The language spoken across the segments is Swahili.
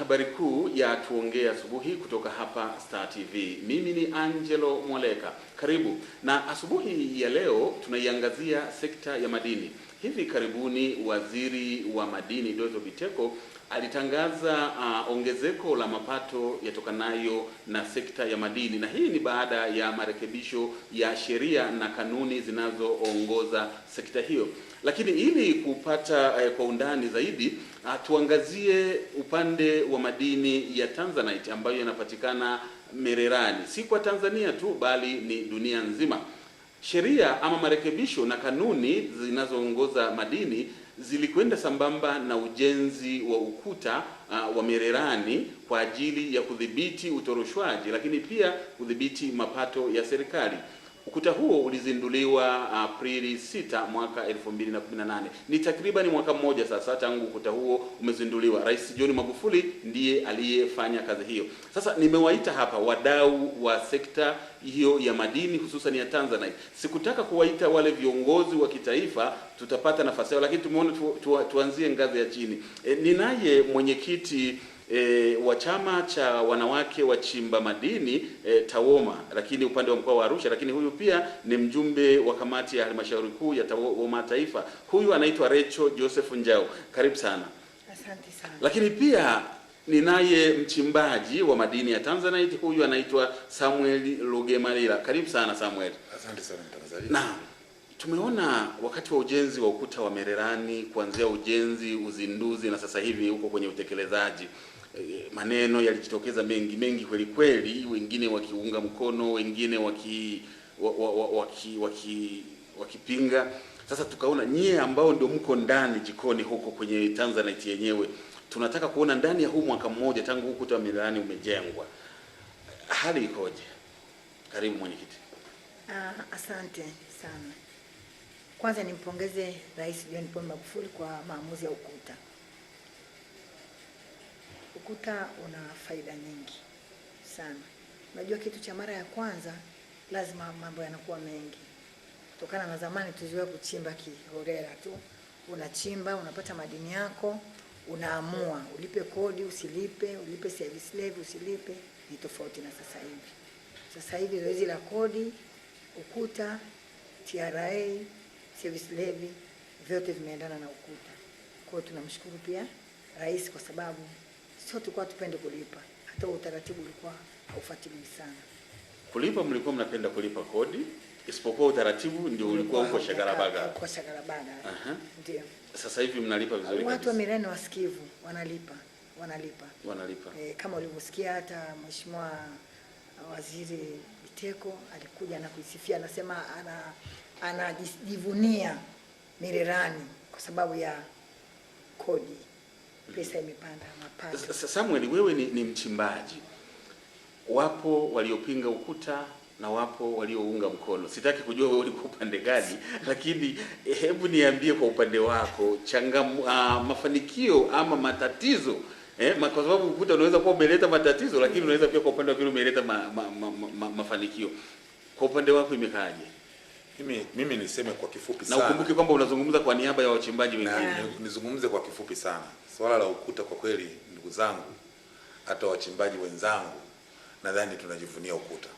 habari kuu ya tuongea asubuhi kutoka hapa Star TV. Mimi ni Angelo Mwaleka. Karibu. Na asubuhi ya leo tunaiangazia sekta ya madini. Hivi karibuni Waziri wa Madini Doto Biteko alitangaza ongezeko la mapato yatokanayo na sekta ya madini, na hii ni baada ya marekebisho ya sheria na kanuni zinazoongoza sekta hiyo. Lakini ili kupata kwa undani zaidi, tuangazie upande wa madini ya Tanzanite ambayo yanapatikana Mererani, si kwa Tanzania tu bali ni dunia nzima. Sheria ama marekebisho na kanuni zinazoongoza madini zilikwenda sambamba na ujenzi wa ukuta wa Mererani kwa ajili ya kudhibiti utoroshwaji, lakini pia kudhibiti mapato ya serikali. Ukuta huo ulizinduliwa Aprili 6 mwaka 2018. Ni takriban mwaka mmoja sasa tangu ukuta huo umezinduliwa. Rais John Magufuli ndiye aliyefanya kazi hiyo. Sasa nimewaita hapa wadau wa sekta hiyo ya madini hususan ya Tanzanite. Sikutaka kuwaita wale viongozi wa kitaifa, tutapata nafasi yao, lakini tumeona tuanzie ngazi ya chini. Ninaye mwenyekiti wa chama cha wanawake wachimba madini TAWOMA, lakini upande wa mkoa wa Arusha, lakini huyu pia ni mjumbe wa kamati ya halmashauri kuu ya TAWOMA taifa. Huyu anaitwa Rachel Joseph Njau. Karibu sana. Asante sana. Lakini pia ninaye mchimbaji wa madini ya Tanzanite, huyu anaitwa Samuel Lugemalira. Karibu sana Samuel. Asante sana Tanzania. Na tumeona wakati wa ujenzi wa ukuta wa Mererani, kuanzia ujenzi, uzinduzi na sasa hivi huko kwenye utekelezaji, maneno yalijitokeza mengi kweli kweli, wengine wakiunga mkono, wengine wakipinga. Sasa tukaona nyie ambao ndio mko ndani jikoni huko kwenye Tanzanite yenyewe, tunataka kuona ndani ya huu mwaka mmoja tangu ukuta wa Mererani umejengwa, hali ikoje? Karibu mwenyekiti. Asante sana. Kwanza nimpongeze Rais John Pombe Magufuli kwa maamuzi ya ukuta. Ukuta una faida nyingi sana. Unajua, kitu cha mara ya kwanza lazima mambo yanakuwa mengi. Kutokana na zamani tulizoea kuchimba kiholela tu. Unachimba, unapata madini yako, unaamua ulipe kodi usilipe, ulipe service levy usilipe. Ni tofauti na sasa hivi. Sasa hivi zoezi la kodi, ukuta, TRA, service levy vyote vimeendana na ukuta. Kwa hiyo tunamshukuru pia Rais kwa sababu sio tulikuwa tupende kulipa, hata utaratibu ulikuwa haufuatiliwi sana. Kulipa mlikuwa mnapenda kulipa kodi, isipokuwa utaratibu ndio ulikuwa huko Shagarabaga. Kwa Shagarabaga. Ndio. Sasa hivi mnalipa vizuri kabisa. Watu wa Mererani wasikivu wanalipa. Kama ulivyosikia hata Mheshimiwa Waziri Biteko alikuja na kuisifia, anasema anajivunia Mererani kwa sababu ya kodi. Pesa imepanda mapato. Samuel, wewe ni mchimbaji. Wapo waliopinga ukuta na wapo waliounga mkono. Sitaki kujua wewe ulikuwa upande gani, lakini hebu niambie kwa upande wako mafanikio ama matatizo. Kwa sababu ukuta unaweza kuwa umeleta matatizo, lakini unaweza pia kwa upande wa pili umeleta mafanikio. Kwa upande wako imekaaje? Mimi niseme kwa kifupi sana. Na ukumbuke kwamba unazungumza kwa niaba ya wachimbaji wengine. Nizungumze kwa kifupi sana. Swala la ukuta kwa kweli, ndugu zangu, hata wachimbaji wenzangu, nadhani tunajivunia ukuta.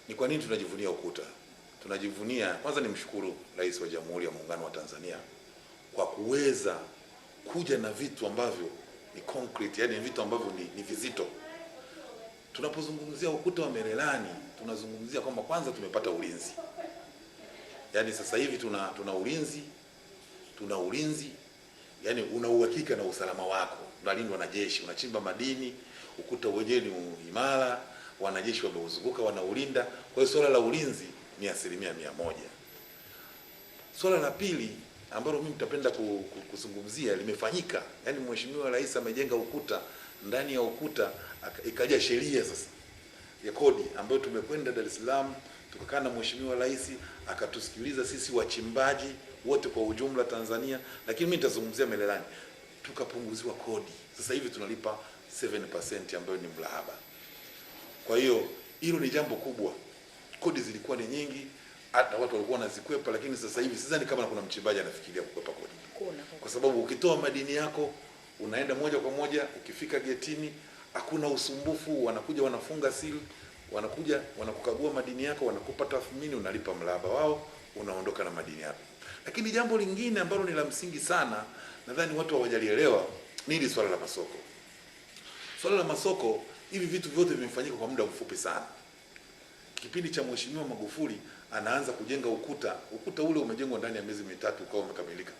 Ni kwa nini tunajivunia ukuta? Tunajivunia, kwanza nimshukuru Rais wa Jamhuri ya Muungano wa Tanzania kwa kuweza kuja na vitu ambavyo ni concrete, yani vitu ambavyo ni vizito. Tunapozungumzia ukuta wa Mererani, tunazungumzia kwamba kwanza tumepata ulinzi. Yani sasa hivi tuna ulinzi, yani una uhakika na usalama wako, unalindwa na jeshi, unachimba madini, ukuta wenyewe ni imara, wanajeshi wameuzunguka wanaulinda. Kwa hiyo swala la ulinzi ni 100%. Swala la pili ambalo mimi nitapenda kuzungumzia limefanyika, yani Mheshimiwa Rais amejenga ukuta, ndani ya ukuta ikaja sheria sasa ya kodi ambayo tumekwenda Dar es Salaam tukakaa na Mheshimiwa Rais akatusikiliza sisi wachimbaji wote kwa ujumla Tanzania, lakini mimi nitazungumzia Mererani, tukapunguziwa kodi. Sasa hivi tunalipa 7% ambayo ni mlahaba. Kwa hiyo hilo ni jambo kubwa. Kodi zilikuwa ni nyingi, hata watu walikuwa wanazikwepa, lakini sasa hivi sidhani kama kuna mchimbaji anafikiria kukwepa kodi. Kwa sababu ukitoa madini yako unaenda moja kwa moja, ukifika getini hakuna usumbufu, wanakuja wanafunga seal, wanakuja wanakukagua madini yako, wanakupa tathmini, unalipa mraba wao, unaondoka na madini yako. Lakini jambo lingine ambalo ni la msingi sana, nadhani watu hawajalielewa, ni hili swala la masoko. Swala la masoko, hivi vitu vyote vimefanyika kwa muda mfupi sana. Kipindi cha Mheshimiwa Magufuli anaanza kujenga ukuta ule umejengwa ndani ya miezi mitatu ukawa umekamilika.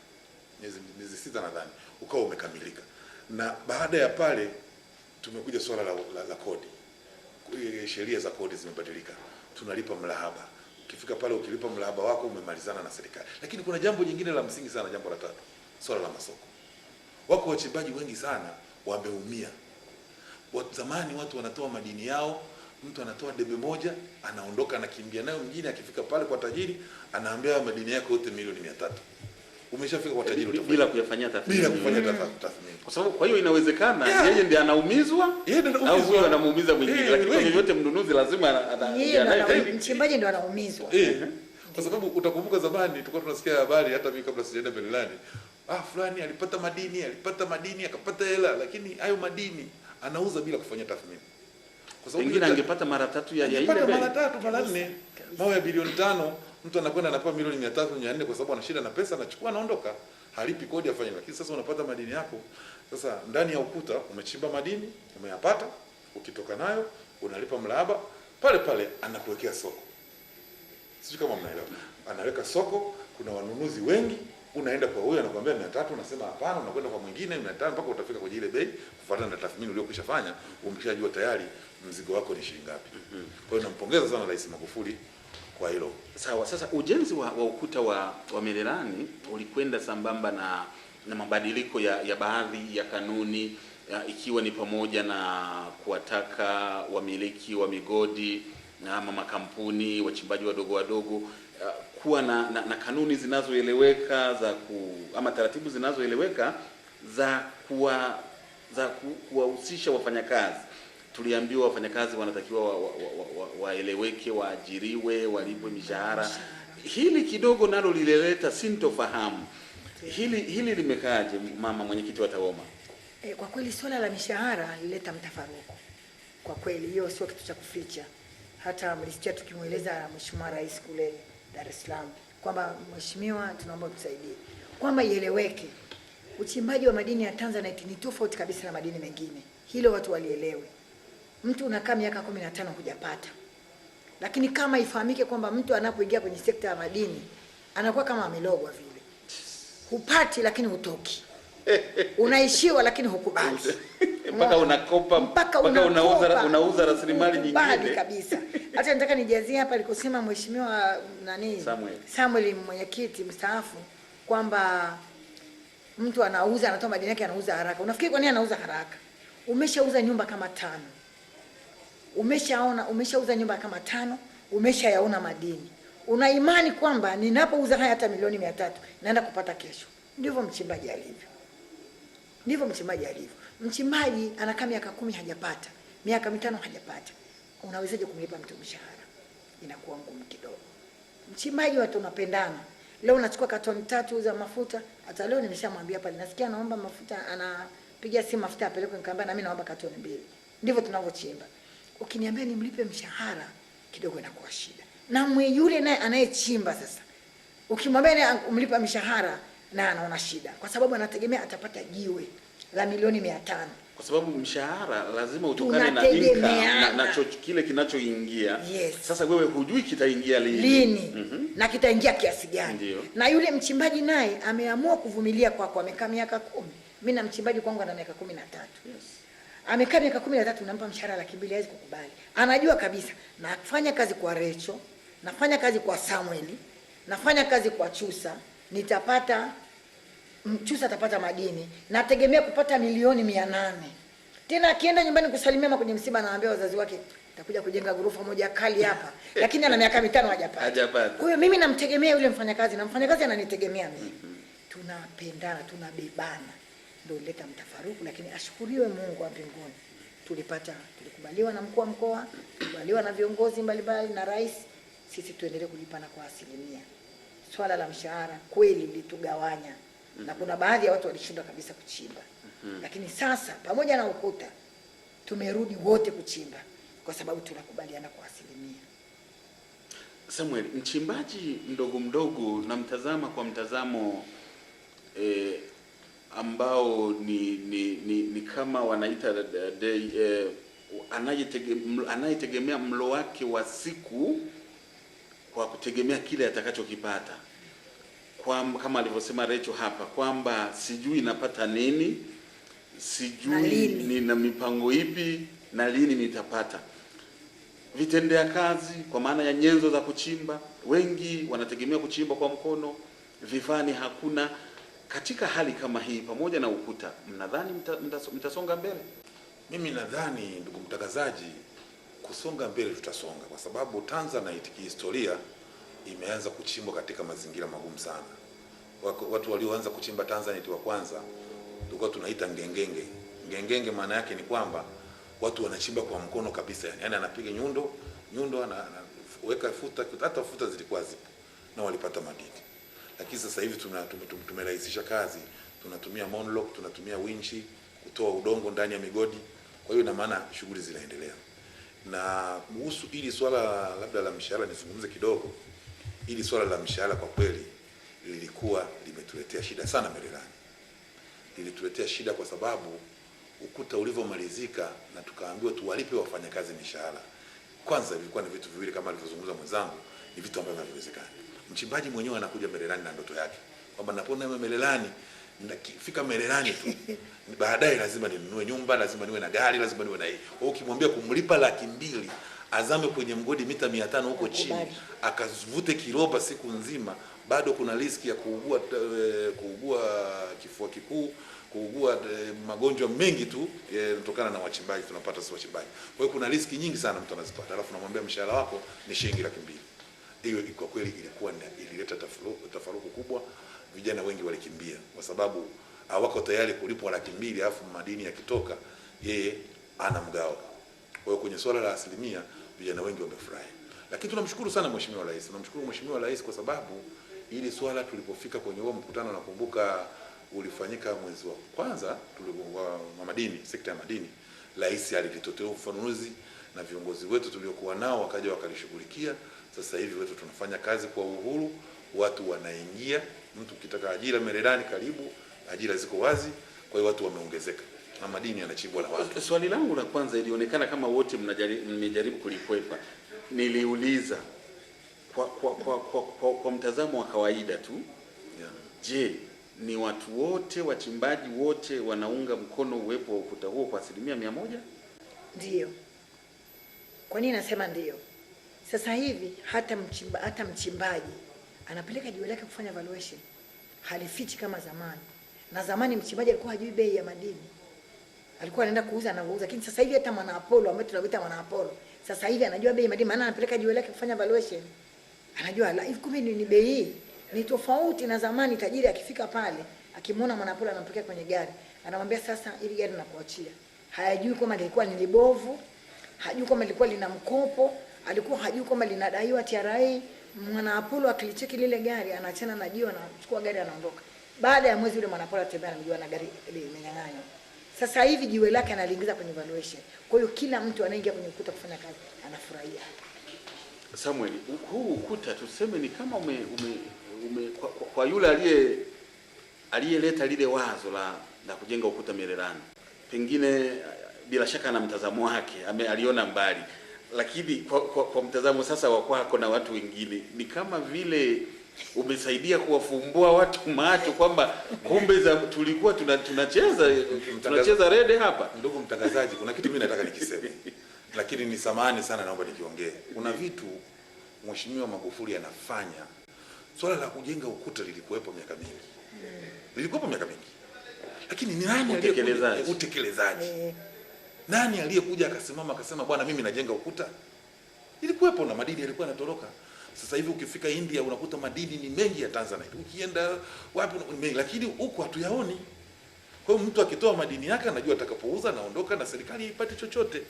Miezi 6 nadhani ukawa umekamilika. Na baada ya pale tumekuja swala la kodi. Sheria za kodi zimebadilika. Tunalipa mrahaba. Ukifika pale ukilipa mrahaba wako umemalizana na serikali. Lakini kuna jambo jingine la msingi sana, jambo la tatu. Swala la masoko. Wako wachimbaji wengi sana wameumia. Zamani watu wanatoa madini yao, mtu anatoa debe moja, anaondoka anakimbia nayo mjini, akifika pale kwa tajiri, anaambia madini yako yote milioni 300. Umeshafika kwa tajiri bila kuyafanyia tathmini. Bila kufanya tathmini. Kwa sababu kwa hiyo inawezekana yeye ndiye anaumizwa au huyo anamuumiza mwingine, lakini kwa yote mnunuzi lazima mchimbaji ndio anaumizwa. Kwa sababu utakumbuka zamani tulikuwa tunasikia habari, hata mimi kabla sijaenda Berlin, fulani alipata madini akapata hela, lakini hayo madini anauza bila kufanya tathmini. Kwa sababu pengine angepata mara 3 ya ile bei. Mara 3 mara 4. Mawe ya bilioni 5, mtu anakwenda anapewa milioni 300 400 kwa sababu ana shida na pesa, anachukua anaondoka. Halipi kodi afanye. Lakini sasa unapata madini yako. Sasa ndani ya ukuta umechimba madini, umeyapata, ukitoka nayo unalipa mrahaba, pale pale anakuwekea soko. Sisi kama mnaelewa. Anaweka soko, kuna wanunuzi wengi, unaenda kwa huyo anakuambia 300, unasema hapana, unakwenda kwa mwingine 500 mpaka utafika kwa ile bei kufuatana na tathmini uliyokishafanya, umeshajua tayari mzigo wako ni shilingi ngapi. Kwa hiyo nampongeza sana Rais Magufuli kwa hilo. Sawa, sasa ujenzi wa ukuta wa Mererani ulikwenda sambamba na mabadiliko ya baadhi ya kanuni ikiwa ni pamoja na kuwataka wamiliki wa migodi na makampuni, wachimbaji wadogo kuwa na kanuni zinazoeleweka ama taratibu zinazoeleweka za kuwahusisha wafanyakazi. Tuliambiwa wafanyakazi wanatakiwa waeleweke, waajiriwe, walipwe mishahara. Hili kidogo nalo lilileta sintofahamu. Hili limekaaje, mama mwenyekiti wa TAWOMA? Kwa kweli swala la mishahara lileta mtafaruku. Kwa kweli hiyo sio kitu cha kuficha. Hata mlisikia tukimueleza Mheshimiwa Rais kule Dar es Salaam kwamba mheshimiwa, tunaomba tusaidie kwamba ieleweke uchimbaji wa madini ya Tanzanite ni tofauti kabisa na madini mengine. Hilo watu walielewe. Mtu unakaa miaka 15 hujapata. Lakini kama ifahamike kwamba mtu anapoingia kwenye sekta ya madini anakuwa kama amelogwa vile. Hupati lakini hutoki. Unaishiwa lakini hukubali. Mpaka unakopa, mpaka unauza rasilimali nyingine kabisa. Hata nataka nijazie hapa alikosema mheshimiwa Samuel mwenyekiti mstaafu kwamba mtu anatoa madini yake anauza haraka. Unafikiri kwa nini anauza haraka? Umeshauza nyumba kama 5. Umeshauza nyumba kama 5, umeshayaona madini. Una imani kwamba ninapouza haya hata milioni 300 naenda kupata kesho. Ndivyo mchimbaji alivyo. Mchimbaji anakaa miaka 10 hajapata, miaka 5 hajapata. Unawezaje kumlipa mtu mshahara? Inakuwa ngumu kidogo. Mchimbaji watu unapendana. Leo unachukua katoni 3 za mafuta. Hata leo nimeshamwambia pale, nasikia anaomba mafuta, anapiga simu mafuta apeleke, nikamwambia na mimi naomba katoni 2. Ndivyo tunavyochimba. Ukiniambia nimlipe mshahara kidogo inakuwa shida. Na yule naye anayechimba sasa, ukimwambia umlipa mshahara na anaona shida, kwa sababu anategemea atapata jiwe la milioni 500. Kwa sababu mshahara lazima utokane na income na kile kinachoingia. Yes. Sasa wewe hujui kitaingia lini. Na kitaingia kiasi gani. Na yule mchimbaji naye ameamua kuvumilia kwa amekaa miaka 10. Mimi na mchimbaji kwangu ana miaka 13. Yes. Amekaa miaka 13, nampa mshahara 200,000 hawezi kukubali. Anajua kabisa nafanya kazi kwa Recho, nafanya kazi kwa Samuel, nafanya kazi kwa Chusa, Chusa atapata madini, nategemea kupata milioni 800. Tena akienda nyumbani kusalimia kwenye msiba anawaambia wazazi wake nitakuja kujenga ghorofa moja kali hapa, lakini ana miaka 5 hajapata. Kwa hiyo mimi namtegemea yule mfanyakazi na mfanyakazi ananitegemea mimi. Tunapendana, tunabebana. Ndio leta mtafaruku, lakini ashukuriwe Mungu wa mbinguni. Tulikubaliwa na mkuu wa mkoa, tulikubaliwa na viongozi mbalimbali na rais, sisi tuendelee kulipana kwa asilimia. Swala la mshahara kweli litugawanya. na kuna baadhi ya watu walishindwa kabisa kuchimba. Lakini sasa pamoja na ukuta tumerudi wote kuchimba kwa sababu tunakubaliana kwa asilimia. Samuel, mchimbaji mdogo mdogo na mtazama kwa mtazamo ambao ni kama wanaita anayetegemea mlo wake wa siku kwa kutegemea kile atakachokipata, kama alivyosema Recho hapa kwamba sijui napata nini, sijui nina mipango ipi na lini nitapata. Vitendea kazi kwa maana ya nyenzo za kuchimba, wengi wanategemea kuchimba kwa mkono, vifani hakuna. Katika hali kama hii, pamoja na ukuta, mnadhani mtasonga mbele? Mimi nadhani, ndugu mtangazaji, kusonga mbele tutasonga, kwa sababu Tanzanite kihistoria imeanza kuchimbwa katika mazingira magumu sana. Watu walioanza kuchimba Tanzanite wa kwanza tulikuwa tunaita ngengenge. Ngengenge maana yake ni kwamba watu wanachimba kwa mkono kabisa, yani anapiga nyundo anaweka futa, hata futa zilikuwa zipo na walipata madini. Lakini sasa hivi tumerahisisha kazi, tunatumia monlock, tunatumia winchi kutoa udongo ndani ya migodi. Kwa hiyo ina maana shughuli zinaendelea. Na kuhusu ili swala labda la mshahara nizungumze kidogo. Ili swala la mshahara kwa kweli lilikuwa limetuletea shida sana Mererani. Lilituletea shida kwa sababu ukuta ulivyomalizika na tukaambiwa tuwalipe wafanyakazi mishahara. Kwanza ilikuwa ni vitu viwili kama alivyozungumza mwenzangu, ni vitu ambavyo haviwezekani. Mchimbaji mwenyewe anakuja Mererani na ndoto yake kwamba napona Mererani, nikifika Mererani tu baadaye lazima ninunue nyumba, lazima niwe na gari, lazima niwe na hii. Kwa ukimwambia kumlipa 200,000 azame kwenye mgodi mita 500 huko chini, akavute kiroba siku nzima, bado kuna riski ya kuugua kifua kikuu, kuugua magonjwa mengi tu kutokana na wachimbaji tunapata, si wachimbaji. Kwa hiyo kuna riski nyingi sana mtu anazipata, alafu namwambia mshahara wako ni shilingi 200,000. Hiyo kwa kweli ilileta tafaruku kubwa. Vijana wengi walikimbia kwa sababu hawako tayari kulipwa 200,000 alafu madini yakitoka yeye ana mgao. Kwa hiyo kwenye swala la asilimia vijana wengi wamefurahi. Lakini tunamshukuru sana Mheshimiwa Rais. Tunamshukuru Mheshimiwa Rais kwa sababu ili swala tulipofika kwenye huo mkutano, nakumbuka ulifanyika mwezi wa kwanza tulikuwa madini, sekta ya madini, Rais alilitolea ufafanuzi na viongozi wetu tuliokuwa nao wakaja wakalishughulikia. Sasa hivi wetu tunafanya kazi kwa uhuru, watu wanaingia, mtu ukitaka ajira Mererani karibu, ajira ziko wazi. Kwa hiyo watu wameongezeka na madini yanachimbwa na watu. Swali langu la kwanza ilionekana kama wote mmejaribu kulikwepa. Niliuliza kwa mtazamo wa kawaida tu, je, ni watu wote, wachimbaji wote wanaunga mkono uwepo wa ukuta huo kwa 100%? Ndio. Kwa nini nasema ndio? Sasa hivi hata mchimbaji anapeleka jiwe lake kufanya valuation, halifichi kama zamani. Na zamani mchimbaji alikuwa hajui bei ya madini, alikuwa anaenda kuuza anaouza. Lakini sasa hivi hata Mwana Apollo ambaye tunaita Mwana Apollo sasa hivi anajua bei ya madini, maana anapeleka jiwe lake kufanya valuation, anajua hivi kumbe ni bei hii. Ni tofauti na zamani. Tajiri akifika pale akimwona Mwana Apollo anampeleka kwenye gari, anamwambia sasa ili gari nakuachia. Hayajui kama lilikuwa ni libovu, hajui kama lilikuwa lina mkopo, alikuwa hajui kama linadaiwa TRA. Mwana Apollo akilicheki lile gari anaachana na jiwe, anachukua gari anaondoka. Baada ya mwezi ule Mwana Apollo atembea anajua na gari limenyang'anywa. Sasa hivi jiwe lake analiingiza kwenye valuation. Kwa hiyo kila mtu anaingia kwenye ukuta kufanya kazi anafurahia. Samuel, huu ukuta tuseme ni kama kwa yule aliyeleta lile wazo la kujenga ukuta Mererani, pengine bila shaka na mtazamo wake aliona mbali, lakini kwa mtazamo sasa wa kwako na watu wengine, ni kama vile umesaidia kuwafumbua watu macho kwamba kumbe tulikuwa tunacheza rede hapa. Ndugu mtangazaji, kuna kitu mimi nataka nikiseme lakini ni samahani sana, naomba nikiongee. Kuna vitu Mheshimiwa Magufuli anafanya. Swala la kujenga ukuta lilikuwepo miaka mingi. Lilikuwepo miaka mingi. Lakini ni nani aliyekuja utekelezaji? Nani aliyekuja akasimama akasema bwana mimi najenga ukuta? Ilikuwepo na madini yalikuwa yanatoroka. Sasa hivi ukifika India unakuta madini ni mengi ya Tanzania. Ukienda wapi ni mengi, lakini huko hatuyaoni. Kwa hiyo mtu akitoa madini yake anajua atakapouza naondoka na serikali haipati chochote.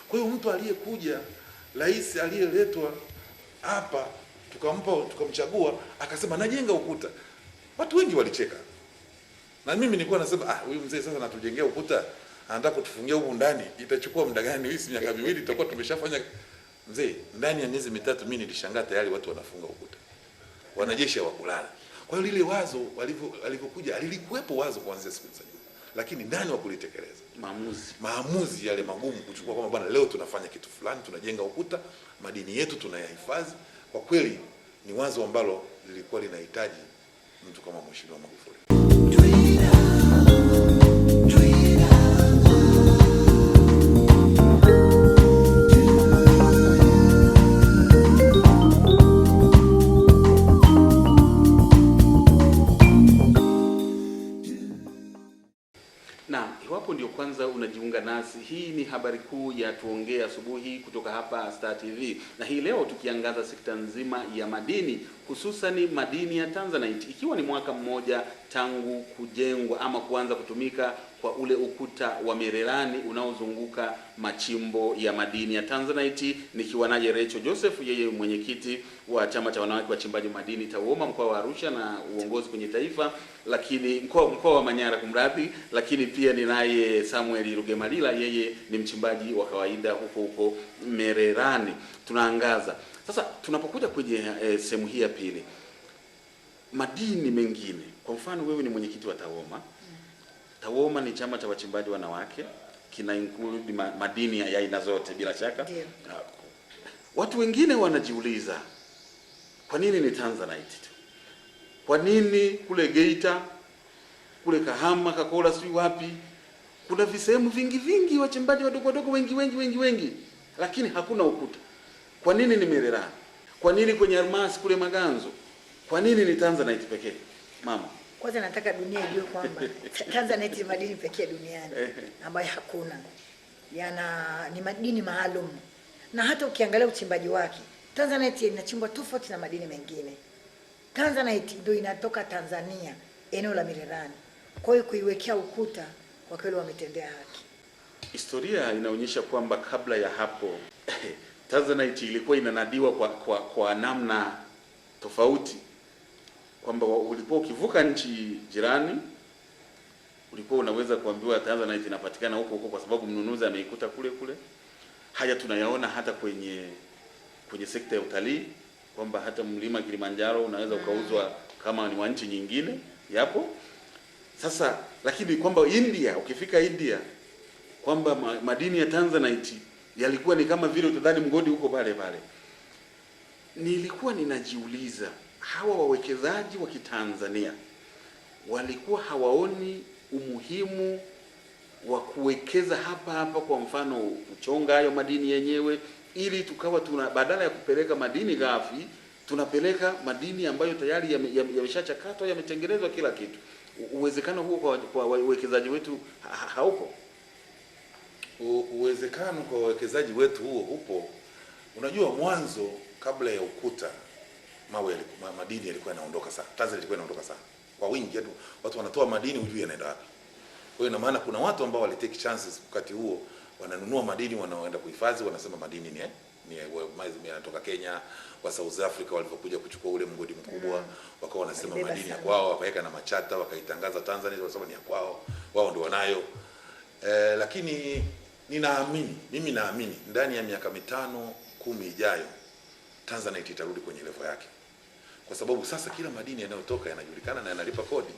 Kwa hiyo mtu aliyekuja, rais aliyeletwa hapa tukamchagua akasema najenga ukuta, watu wengi walicheka. Na mimi nilikuwa nasema huyu mzee sasa anatujengea ukuta, anataka kutufungia huko ndani, itachukua muda gani? Hii miaka miwili tutakuwa tumeshafanya. Mzee, ndani ya miezi mitatu mimi nilishangaa tayari watu wanafunga ukuta. Wanajeshi hawakulala. Kwa hiyo lile wazo walivyokuja lilikuwepo wazo kuanzia siku za nyuma. Lakini ndani wa kulitekeleza. Maamuzi yale magumu kuchukua kwamba bwana leo tunafanya kitu fulani, tunajenga ukuta, madini yetu tunayahifadhi. Kwa kweli ni wazo ambalo lilikuwa linahitaji mtu kama Mheshimiwa Magufuli. Na iwapo ndio kwanza unajiunga nasi, hii ni habari kuu ya Tuongee Asubuhi kutoka hapa Star TV. Na hii leo tukiangaza sekta nzima ya madini, hususani madini ya Tanzanite, ikiwa ni mwaka mmoja tangu kujengwa ama kuanza kutumika kwa ule ukuta wa Mererani unaozunguka machimbo ya madini ya Tanzanite. Nikiwa naye Rachel Joseph, yeye mwenyekiti wa chama cha wanawake wachimbaji madini TAWOMA mkoa wa Arusha na uongozi kwenye taifa, lakini mkoa wa Manyara kumradhi, lakini pia ninaye Samuel Rugemalila, yeye ni mchimbaji wa kawaida huko Mererani. Tunaangaza sasa, tunapokuja kwenye sehemu hii ya pili, madini mengine. Kwa mfano wewe ni mwenyekiti wa TAWOMA. TAWOMA ni chama cha wachimbaji wanawake, kina include madini ya aina zote bila shaka. Ndio. Watu wengine wanajiuliza kwa nini ni Tanzanite tu? Kwa nini kule Geita, kule Kahama, Kakola, si wapi? Kuna visehemu vingi wachimbaji wadogo wengi, lakini hakuna ukuta. Kwa nini ni Mererani? Kwa nini kwenye Almasi kule Maganzo? Kwa nini ni Tanzanite pekee? Mama, kwanza nataka dunia ijue kwamba Tanzanite ni madini pekee duniani ambayo hakuna. Ni madini maalum. Na hata ukiangalia uchimbaji wake, Tanzanite inachimbwa tofauti na madini mengine. Tanzanite ndio inatoka Tanzania, eneo la Mererani. Kwa hiyo kuiwekea ukuta kwa kweli wametendea haki. Historia inaonyesha kwamba kabla ya hapo Tanzanite ilikuwa inanadiwa kwa namna tofauti, kwamba ulikuwa ukivuka nchi jirani ulikuwa unaweza kuambiwa Tanzanite inapatikana huko kwa sababu mnunuzi ameikuta kule. Haya tunayaona hata kwenye sekta ya utalii, kwamba hata mlima Kilimanjaro unaweza ukauzwa kama ni wa nchi nyingine, yapo. Sasa lakini kwamba ukifika India kwamba madini ya Tanzanite yalikuwa ni kama vile utadhani mgodi huko pale. Nilikuwa ninajiuliza, hawa wawekezaji wa Kitanzania walikuwa hawaoni umuhimu wa kuwekeza hapa, kwa mfano kuchonga hayo madini yenyewe, ili tukawa badala ya kupeleka madini ghafi tunapeleka madini ambayo tayari yameshachakatwa, yametengenezwa kila kitu. Uwezekano huo kwa wawekezaji wetu haupo? Uwezekano kwa wawekezaji wetu huo upo. Unajua, mwanzo kabla ya ukuta madini yalikuwa yanaondoka sana. Tanzania ilikuwa inaondoka sana kwa wingi, watu wanatoa madini hujui yanaenda wapi. Kwa hiyo ina maana kuna watu ambao walitake chances wakati huo, wananunua madini wanaoenda kuhifadhi, wanasema madini ni yanatoka Kenya. Wa South Africa walipokuja kuchukua ule mgodi mkubwa, wakawa wanasema madini ya kwao, wakaweka na machata, wakaitangaza Tanzania wanasema ni ya kwao, wao ndio wanayo. Lakini mimi naamini ndani ya miaka 5-10 ijayo Tanzanite itarudi kwenye level yake, kwa sababu sasa kila madini yanayotoka yanajulikana na yanalipa kodi.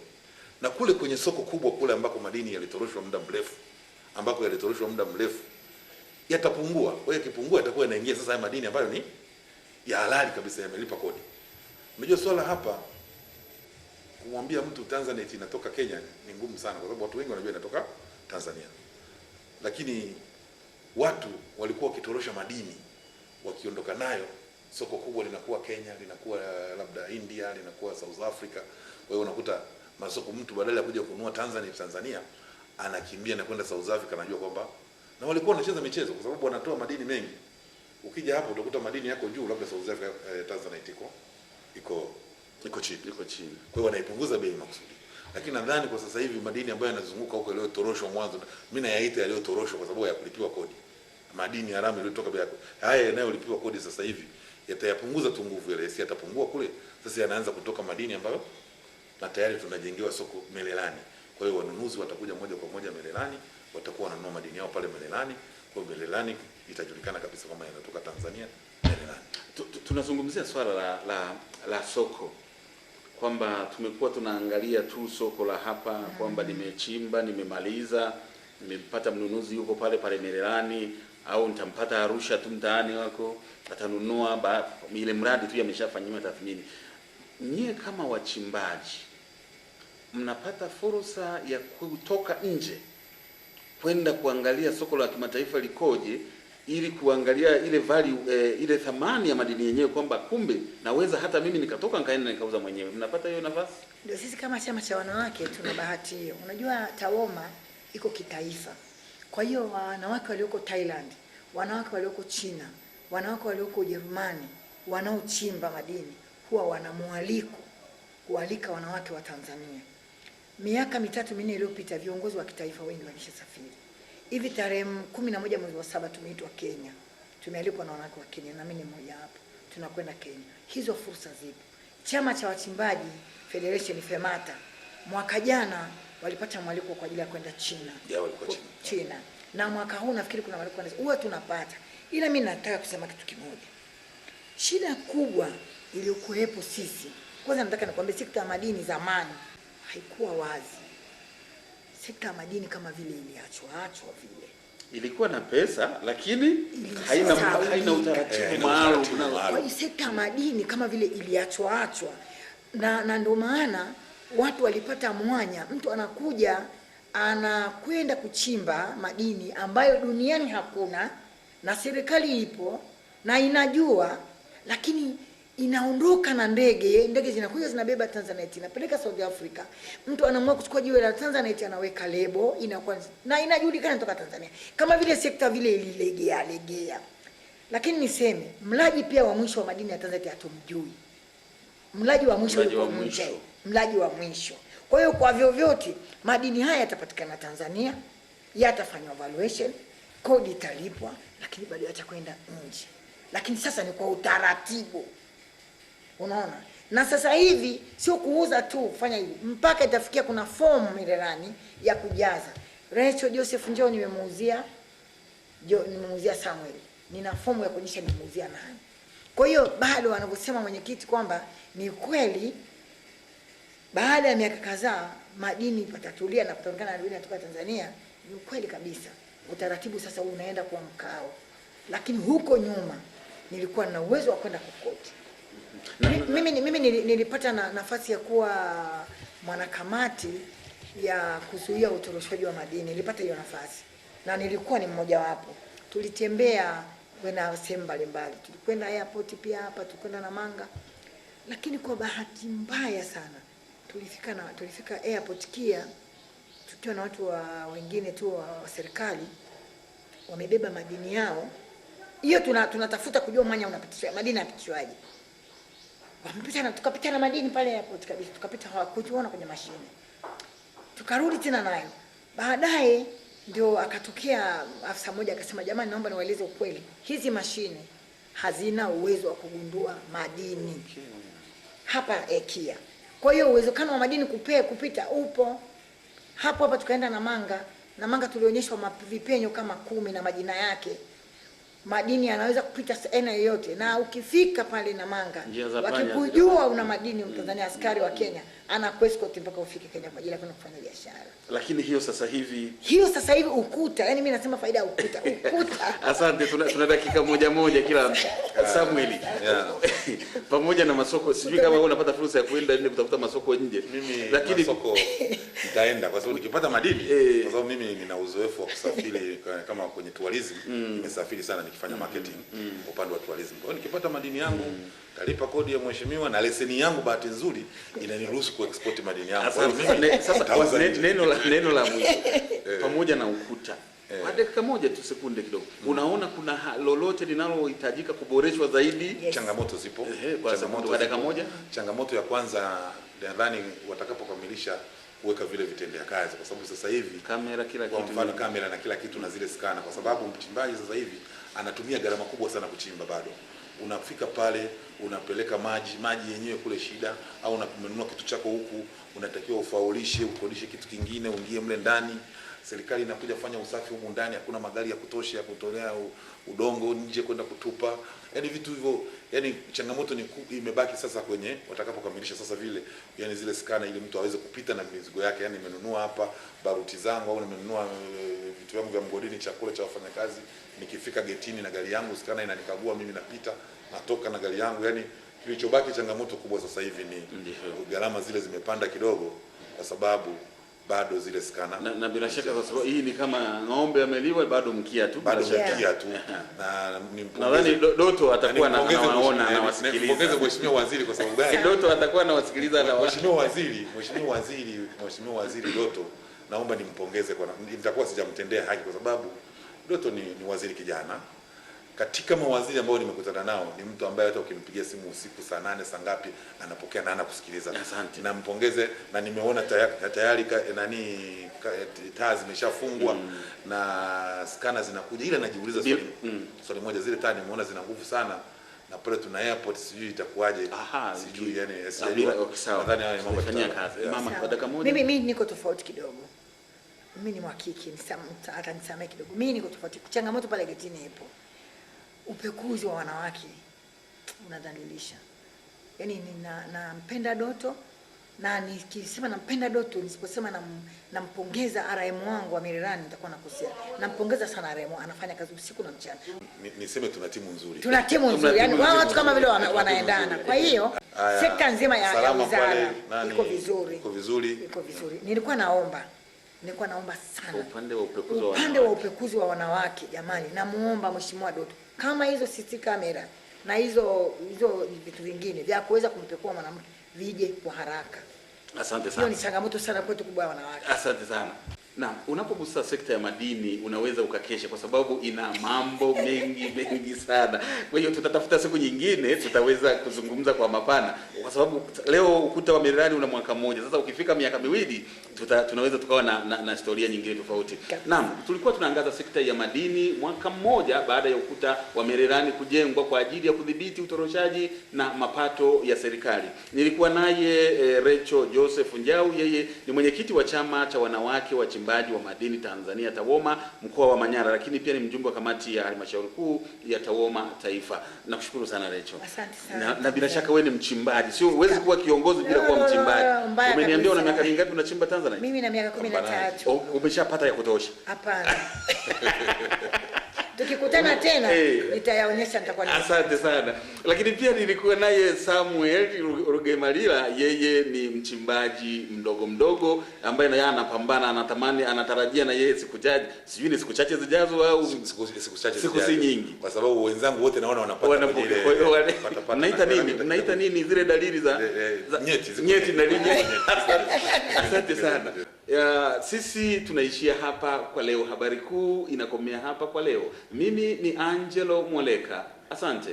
Na kule kwenye soko kubwa kule ambako madini yalitoroshwa muda mrefu, yatapungua. Kwa hiyo yakipungua itakuwa inaingia sasa haya madini ambayo ni ya halali kabisa, yamelipa kodi. Unajua swala hapa kumwambia mtu Tanzanite inatoka Kenya ni ngumu sana, kwa sababu watu wengi wanajua inatoka Tanzania. Lakini watu walikuwa wakitorosha madini, wakiondoka nayo, soko kubwa linakuwa Kenya, linakuwa labda India, linakuwa South Africa. Kwa hiyo unakuta masoko, mtu badala ya kuja kununua Tanzania anakimbia na kwenda South Africa, anajua kwamba, na walikuwa wanacheza michezo kwa sababu wanatoa madini mengi. Ukija hapo utakuta madini yako juu, labda South Africa Tanzanite iko chini. Kwa hiyo wanaipunguza bei makusudi. Lakini nadhani kwa sasa hivi madini ambayo yanazunguka huko yaliyotoroshwa mwanzo, mimi nayaita yaliyotoroshwa kwa sababu ya kulipiwa kodi. Madini haramu yaliyotoka bei, haya yanayolipiwa kodi sasa hivi yatayapunguza tu nguvu ile, si yatapungua kule. Sasa yanaanza kutoka madini ambayo na tayari tunajengewa soko Mererani. Kwa hiyo wanunuzi watakuja moja kwa moja Mererani, watakuwa wananunua madini yao pale Mererani. Kwa hiyo Mererani itajulikana kabisa kama yanatoka Tanzania Mererani. Tunazungumzia swala la soko, kwamba tumekuwa tunaangalia tu soko la hapa kwamba nimechimba, nimemaliza, nimepata mnunuzi yuko pale pale Mererani, au nitampata Arusha tu mtaani wako atanunua ile mradi tu yameshafanywa tathmini. Nyie kama wachimbaji mnapata fursa ya kutoka nje kwenda kuangalia soko la kimataifa likoje, ili kuangalia ile value ile thamani ya madini yenyewe, kwamba kumbe naweza hata mimi nikatoka nikaenda nikauza mwenyewe. Mnapata hiyo nafasi? Ndio, sisi kama chama cha wanawake tuna bahati hiyo. Unajua TAWOMA iko kitaifa. Kwa hiyo wanawake walioko Thailand, wanawake walioko China, wanawake walioko Ujerumani wanaochimba madini huwa wana mwaliko kualika wanawake wa Tanzania. Miaka 3-4 iliyopita viongozi wa kitaifa wengi walishasafiri. Hivi tarehe 11 mwezi wa 7 tumeitwa Kenya. Tumealikwa na wanawake wa Kenya na mimi ni mmoja hapo. Tunakwenda Kenya. Hizo fursa zipo. Chama cha wachimbaji Federation FEMATA mwaka jana walipata mwaliko kwa ajili ya kwenda China. China. Na mwaka huu nafikiri kuna mwaliko huwa tunapata. Ila mimi nataka kusema kitu kimoja. Shida kubwa iliyokuwepo sisi. Kwanza nataka nikwambie sekta ya madini zamani haikuwa wazi. Sekta ya madini kama vile iliachwa vile. Ilikuwa na pesa lakini haina utaratibu maalum. Kwa hiyo sekta ya madini kama vile iliachwa na ndio maana watu walipata mwanya. Mtu anakuja anakwenda kuchimba madini ambayo duniani hakuna, na serikali ipo na inajua, lakini inaondoka na ndege zinakuja zinabeba Tanzanite inapeleka South Africa. Mtu anaamua kuchukua jiwe la Tanzanite anaweka lebo, inakuwa na inajulikana kutoka Tanzania. Kama vile sekta vile ililegea. Lakini niseme mlaji pia wa mwisho wa madini ya Tanzanite hatumjui. Mlaji wa mwisho yuko nje. Mlaji wa mwisho. Kwa hiyo kwa vyovyote madini haya yatapatikana Tanzania, yatafanywa valuation, kodi italipwa, lakini bado yatakwenda nje. Lakini sasa ni kwa utaratibu. Unaona? Na sasa hivi sio kuuza tu, fanya hivi. Mpaka itafikia kuna form Mererani ya kujaza. Rachel Joseph njoo nimemuuzia Samuel. Nina fomu ya kuonyesha nimemuuzia nani. Kwa hiyo bado wanavyosema mwenyekiti kwamba ni kweli baada ya miaka kadhaa madini patatulia na kutaonekana madini kutoka Tanzania, ni kweli kabisa. Utaratibu sasa unaenda kwa mkao. Lakini huko nyuma nilikuwa na uwezo wa kwenda kokote. Mimi nilipata nafasi ya kuwa mwanakamati ya kuzuia utoroshwaji wa madini. Nilipata hiyo nafasi. Na nilikuwa ni mmoja wapo. Tulitembea kwenda sehemu mbalimbali. Tulikwenda airport pia hapa, tulikwenda Namanga. Lakini kwa bahati mbaya sana tulifika airport KIA tukiwa na watu wengine tu wa serikali wamebeba madini yao. Hiyo tunatafuta kujua mwanya unapitishwa, madini yanapitishwaje. Wamepita na tukapita na madini pale airport kabisa, tukapita hawakutuona kwenye mashine. Tukarudi tena nayo. Baadaye ndio akatokea afisa mmoja akasema, jamani naomba niwaeleze ukweli. Hizi mashine hazina uwezo wa kugundua madini. Hapa KIA. Kwa hiyo uwezekano wa madini kupita upo. Hapa tukaenda Namanga tulionyeshwa vipenyo kama 10 na majina yake. Madini yanaweza kupita aina yoyote, na ukifika pale Namanga wakikujua una madini Mtanzania, askari wa Kenya ana escort mpaka ufike Kenya kwa ajili ya kwenda kufanya biashara. Lakini hiyo sasa hivi ukuta, yani mimi nasema faida ya ukuta. Asante, tuna dakika moja kila Samuel. Pamoja na masoko, sijui kama wewe unapata fursa ya kwenda nje kutafuta masoko nje. Lakini masoko nitaenda kwa sababu nikipata madini, kwa sababu mimi nina uzoefu wa kusafiri kama kwenye tourism, nimesafiri sana nikifanya marketing upande wa tourism. Kwa hiyo nikipata madini yangu talipa kodi ya mheshimiwa, na leseni yangu bahati nzuri inaniruhusu kuexport madini yangu. Sasa neno la mwisho pamoja na ukuta. Kwa dakika moja tu, sekunde kidogo. Unaona kuna lolote linalohitajika kuboreshwa zaidi? Changamoto zipo. Kwa dakika moja. Changamoto ya kwanza nadhani watakapokamilisha kuweka vile vitendea kazi, kwa sababu sasa hivi kamera kila kitu, kwa mfano kamera na kila kitu na zile skana, kwa sababu mchimbaji sasa hivi anatumia gharama kubwa sana kuchimba bado. unafika pale unapeleka maji yenyewe kule shida, au unanunua kitu chako huku, unatakiwa ufaulishe, ukodishe kitu kingine, uingie mle ndani. Serikali inakuja kufanya usafi humu ndani, hakuna magari ya kutosha ya kutolea udongo nje kwenda kutupa. Yaani vitu hivyo, yaani changamoto imebaki sasa kwenye watakapokamilisha sasa vile, yaani zile skana, ili mtu aweze kupita na mizigo yake. Yaani nimenunua hapa baruti zangu, au nimenunua vitu vyangu vya mgodini, chakula cha wafanyakazi, nikifika getini na gari yangu, skana inanikagua mimi, napita natoka na gari yangu. Yaani kilichobaki, changamoto kubwa sasa hivi ni gharama zile zimepanda kidogo, kwa sababu bado zile skana na bila shaka, kwa sababu hii ni kama ng'ombe ameliwa, bado mkia tu, bado mkia tu. Na nadhani Doto atakuwa anawaona, anawasikiliza. Nimpongeze Mheshimiwa Waziri kwa sababu gani? Doto atakuwa anawasikiliza na Mheshimiwa Waziri Doto, naomba nimpongeze, kwa nitakuwa sijamtendea haki, kwa sababu Doto ni waziri kijana. Katika mawaziri ambao nimekutana nao, ni mtu ambaye hata ukimpigia simu usiku saa 8 saa ngapi anapokea na anakusikiliza. Asante. Nampongeze, na nimeona tayari taa zimeshafungwa na skana zinakuja, ila najiuliza swali moja, zile taa nimeona zina nguvu sana, na pale tuna airport, sijui itakuwaje. Sijui, yani sijui. Sawa, nadhani haya mambo tutafanyia kazi. Mama, kwa dakika moja. Mimi niko tofauti kidogo. Mimi ni mwakiki, hata nisamee kidogo. Mimi niko tofauti. Changamoto pale getini ipo. Upekuzi wa wanawake unadhalilisha. Yaani nampenda Doto, na nikisema nampenda Doto, nisiposema nampongeza RM wangu wa Mirerani nitakuwa nakosea. Nampongeza sana RM, anafanya kazi usiku na mchana. Niseme tuna timu nzuri. Tuna timu nzuri. Yaani wao watu kama vile wanaendana. Kwa hiyo sekta nzima ya wizara iko vizuri. Iko vizuri. Nilikuwa naomba sana upande wa upekuzi wa wanawake, jamani, namuomba Mheshimiwa Doto, kama hizo CCTV kamera na hizo vitu vingine vya kuweza kumpekua mwanamke vije kwa haraka. Asante sana. Hiyo ni changamoto sana kwetu kubwa ya wanawake. Asante sana. Na unapogusa sekta ya madini unaweza ukakesha, kwa sababu ina mambo mengi sana. Kwa hiyo tutatafuta siku nyingine tutaweza kuzungumza kwa mapana, kwa sababu leo ukuta wa Mirerani una mwaka mmoja. Sasa ukifika miaka miwili tunaweza tukawa na historia nyingine tofauti. Naam, tulikuwa tunaangaza sekta ya madini mwaka mmoja baada ya ukuta wa Mirerani kujengwa kwa ajili ya kudhibiti utoroshaji na mapato ya serikali. Nilikuwa naye Rachel Joseph Njau, yeye ni mwenyekiti wa chama cha wanawake wachimbaji wa madini Tanzania TAWOMA mkoa wa Manyara, lakini pia ni mjumbe wa kamati ya halmashauri kuu ya TAWOMA taifa. Nakushukuru sana Rachel. Asante sana. Na bila shaka wewe ni mchimbaji. Sio, huwezi kuwa kiongozi bila kuwa mchimbaji. Umeniambia una miaka mingapi unachimba Tanzania? Mimi na miaka 13. Umeshapata ya kutosha? Hapana. Tukikutana tena nitayaonyesha, nitakuwa ni. Asante sana. Lakini pia nilikuwa naye Samuel Rugemalira, yeye ni mchimbaji mdogo ambaye naye anapambana, anatarajia na yeye siku chache zijazo au siku si nyingi, kwa sababu wenzangu wote naona wanapata mnaita nini zile dalili za nyeti na nini. Asante sana. Sisi tunaishia hapa kwa leo. Habari kuu inakomea hapa kwa leo. Mimi ni Angelo Mwaleka. Asante.